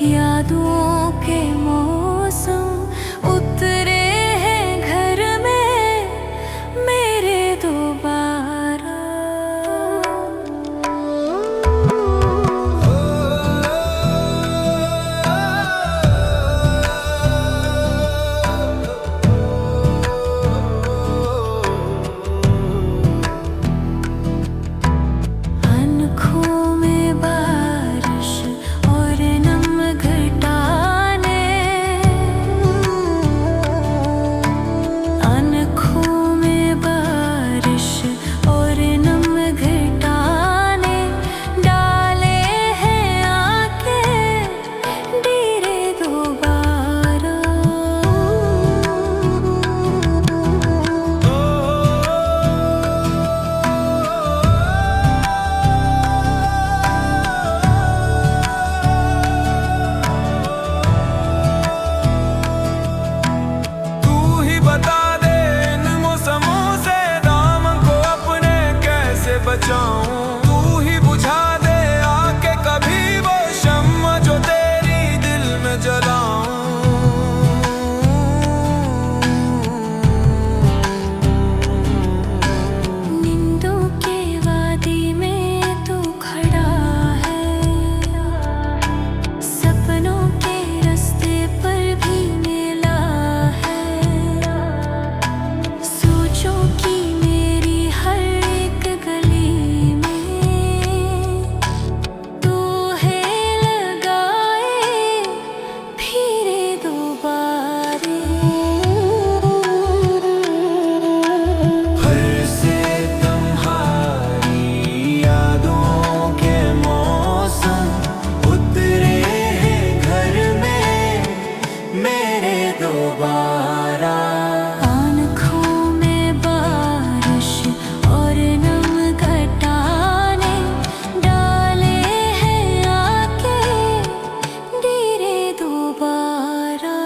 यादों के मौसम उतरे हैं घर में मेरे दोबारा। अनखों में बारिश और नम घटाने, अनखों में बारिश और नम घटाने डाले हैं आके डीरे दोबारा। तू ही बता दे इन मौसमों से दामन को अपने कैसे बचाऊं। तू ही बुझा दे आके कभी वो शम्मा जो तेरी दिल में जलाऊं। नींदों के वादी में तू खड़ा है, सपनों के रास्ते पर भी मिला है। सोचों की मेरी हर एक गली में तू है लगाए फिरे दोबारे। फिर से तुम्हारी यादों के मौसम उतरे हैं घर में मेरे दोबारा। आँखों में बारिश और नम घटाने डाले हैं आके डीरे दोबारा।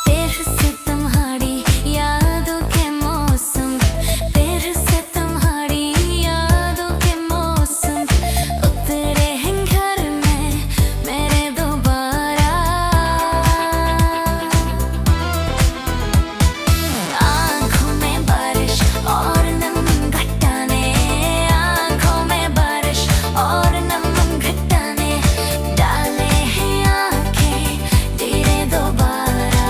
फिर से तुम्हारी यादों के मौसम, फिर से तुम्हारी यादों के मौसम उतरे हैं घर में मेरे दोबारा। आँखों में बारिश और नम घटाने, आँखों में बारिश और नम घटाने डाले हैं आँखें डीरे दोबारा।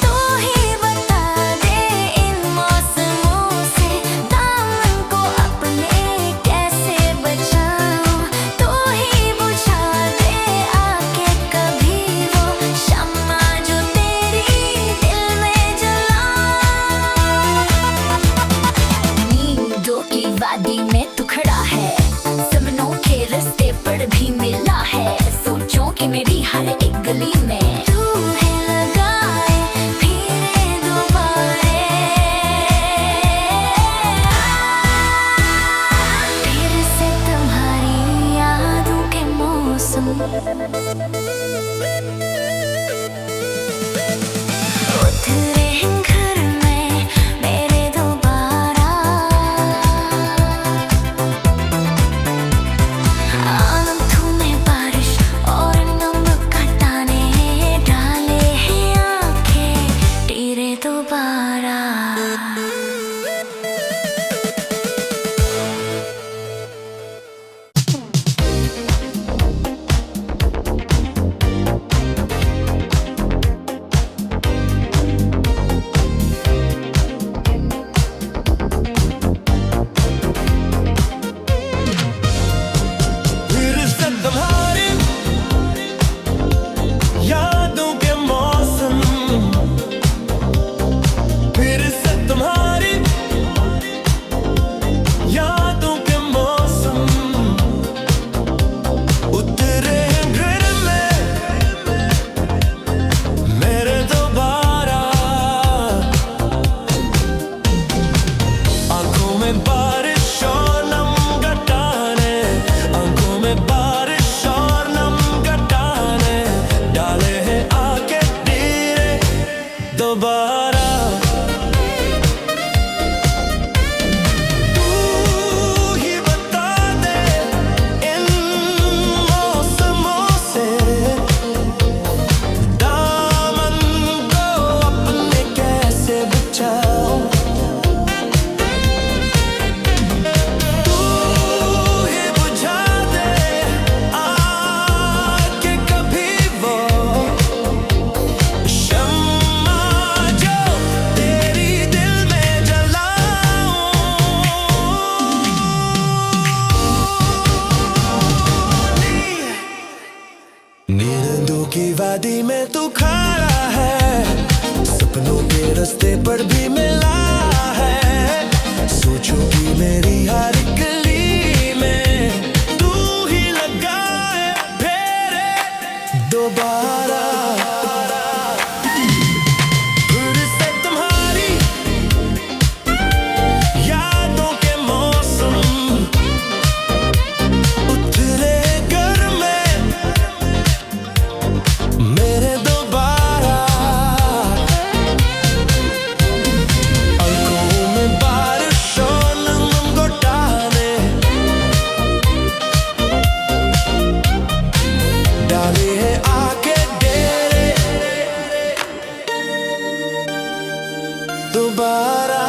तू ही बता दे इन मौसमों से दामन को अपने कैसे बचाऊं। तू ही बुझा दे आके कभी वो शम्मा जो तेरी दिल में जलाऊं। नींदों की वादी में तू खड़ा है, सपनों के रास्ते पर भी मिला है। सोचों की मेरी हर एक गली में तू है लगाए फिरे दोबारे। फिर से तुम्हारी यादों के मौसम उतरे हैं घर में मेरे दोबारा। आँखों में बारिश और नम घटाने वादी में तू खड़ा है, सपनों के रास्ते पर भी मिला है। सोचो कि मेरी हर गली में तू ही लगाए फेरे दोबारा। फिर से तुम्हारी यादों के मौसम उतरे घर में मेरे दोबारा। आंखों में बारिशों नम घोटाने डाले हैं आके डेरे दोबारा।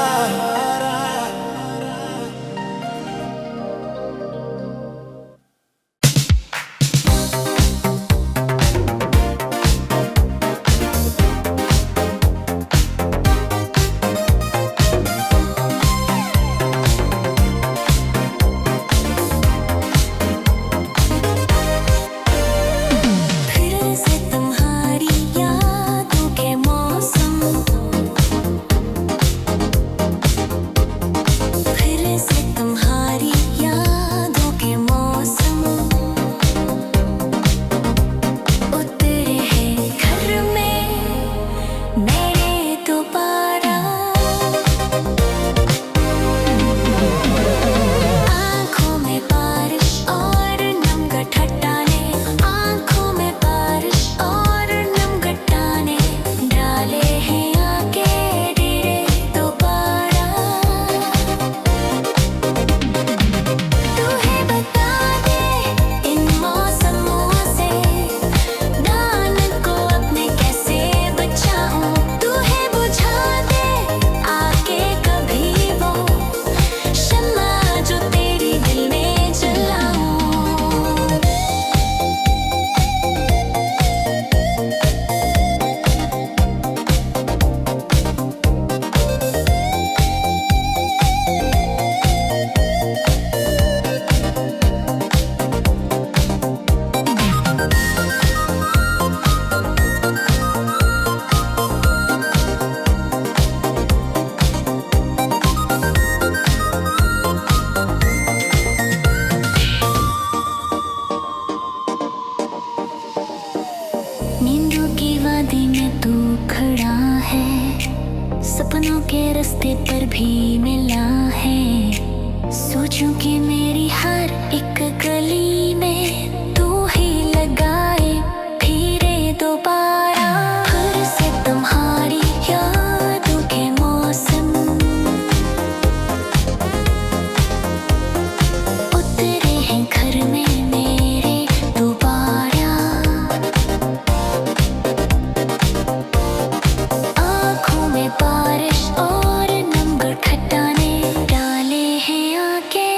फिर से तुम्हारी यादों के मौसम, फिर से तुम्हारी यादों के मौसम उतरे हैं घर में मेरे दोबारा। आँखों में बारिश और नम गठटाने, आँखों में बारिश और नम गठाने डाले हैं आके डेरे दोबारा। तू है बता दे इन मौसमों से दान को अपने कैसे बचाऊं। तू है बुझा दे आके कभी वो शम्मा जो तेरी दिल में जलाऊं। नींदों की वादी में तू खड़ा है, सपनों के रास्ते पर भी मिला है। सोचूं कि मेरी हर एक गली में तू ही लगाए फिरे दोबारा। फिर से तुम्हारी यादों के मौसम उतरे हैं घर में मेरे दोबारा। आँखों में बारिश और नम गठटाने डाले हैं आके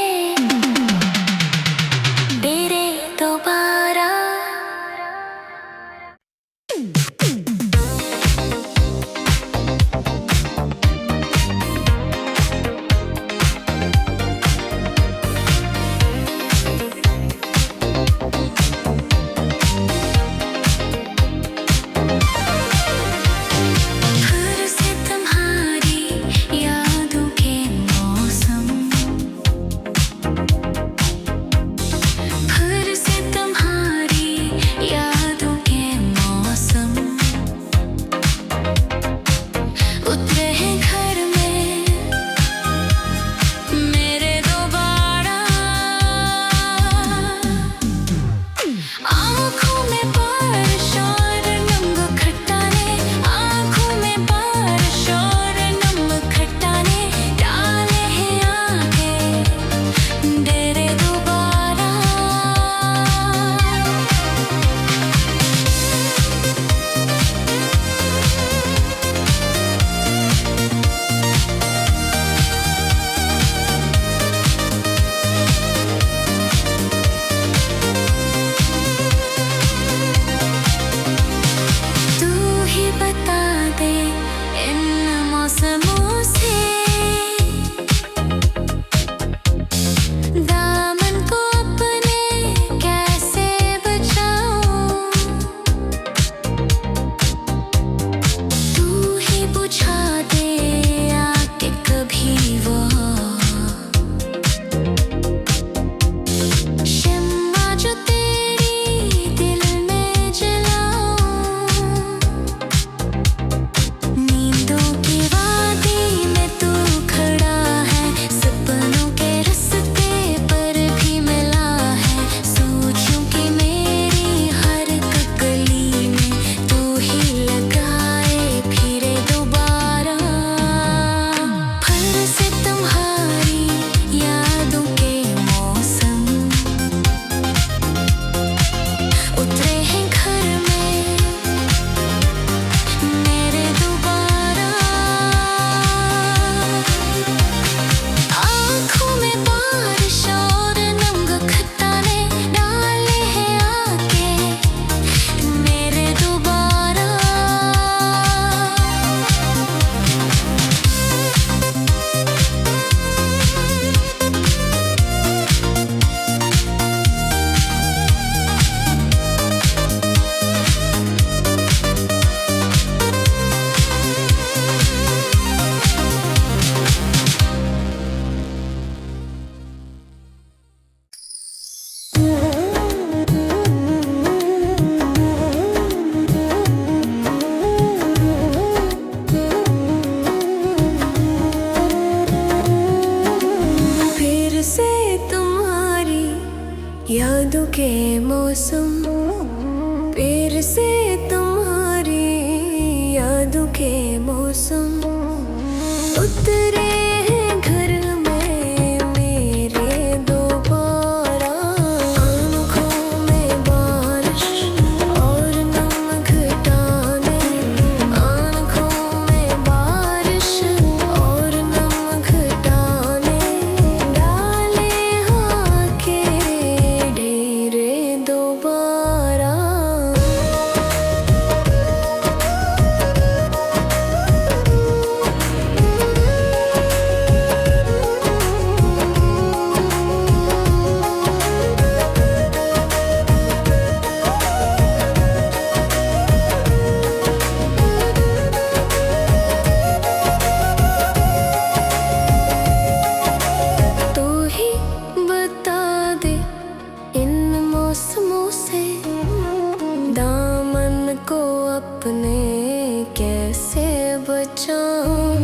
बचाऊं।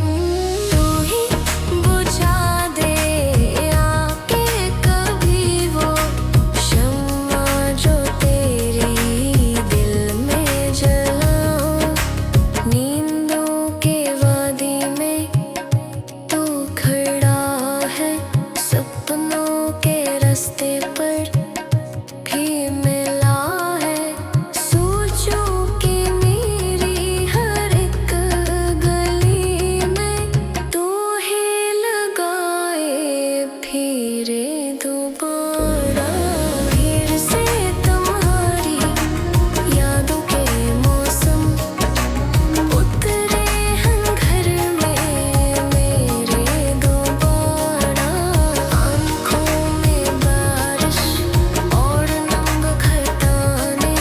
तू ही बुझा दे आके कभी वो शम्मा जो तेरी दिल में जलाऊं। नींदों के वादी में तू खड़ा है, सपनों के रास्ते पर भी मिला है। सोचो कि मेरी हर एक गली में तू ही लगाए फिरे दोबारा। फिर से तुम्हारी यादों के मौसम उतरे हैं घर में मेरे दोबारा। आँखों में बारिश और नम खटाने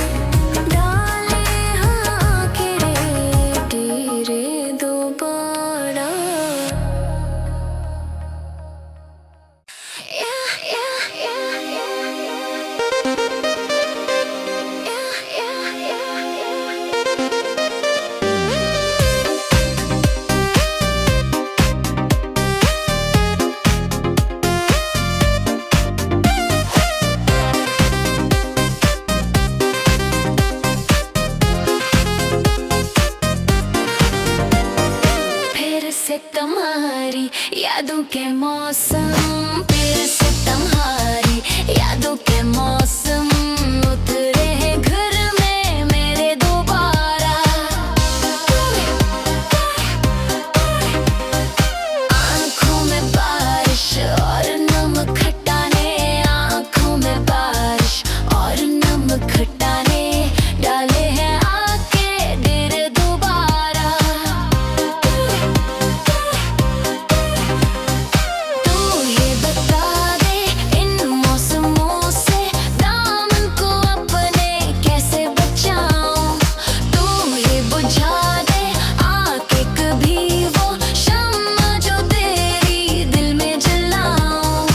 डाले हाँ गिरे गिरे दोबारा। फिर से तुम्हारी यादों के मौसम, फिर से तुम्हारी यादों के मौसम उतरे हैं घर में मेरे दोबारा। आँखों में बारिश और नम खटाने, आँखों में बारिश और नम खटाने डाले हैं आके गिरे दोबारा। तू ये बता दे इन मौसमों से दामन को अपने कैसे बचाऊं। तू ये बुझा दे आके कभी वो शम्मा जो तेरी दिल में जलाऊं।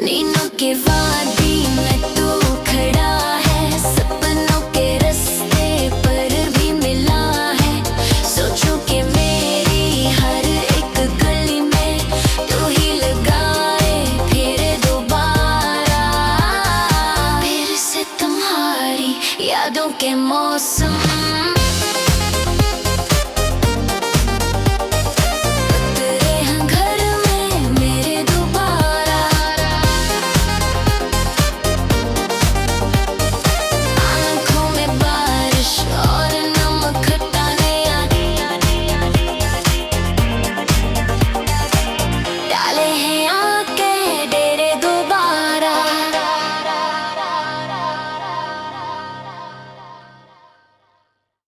नींदों के वादी में तू खड़ा है, सपनों के रास्ते पर भी मिला है। सोचो कि मेरी हर एक गली में तू ही लगाए फिर दोबारा। फिर से तुम्हारी यादों के मौसम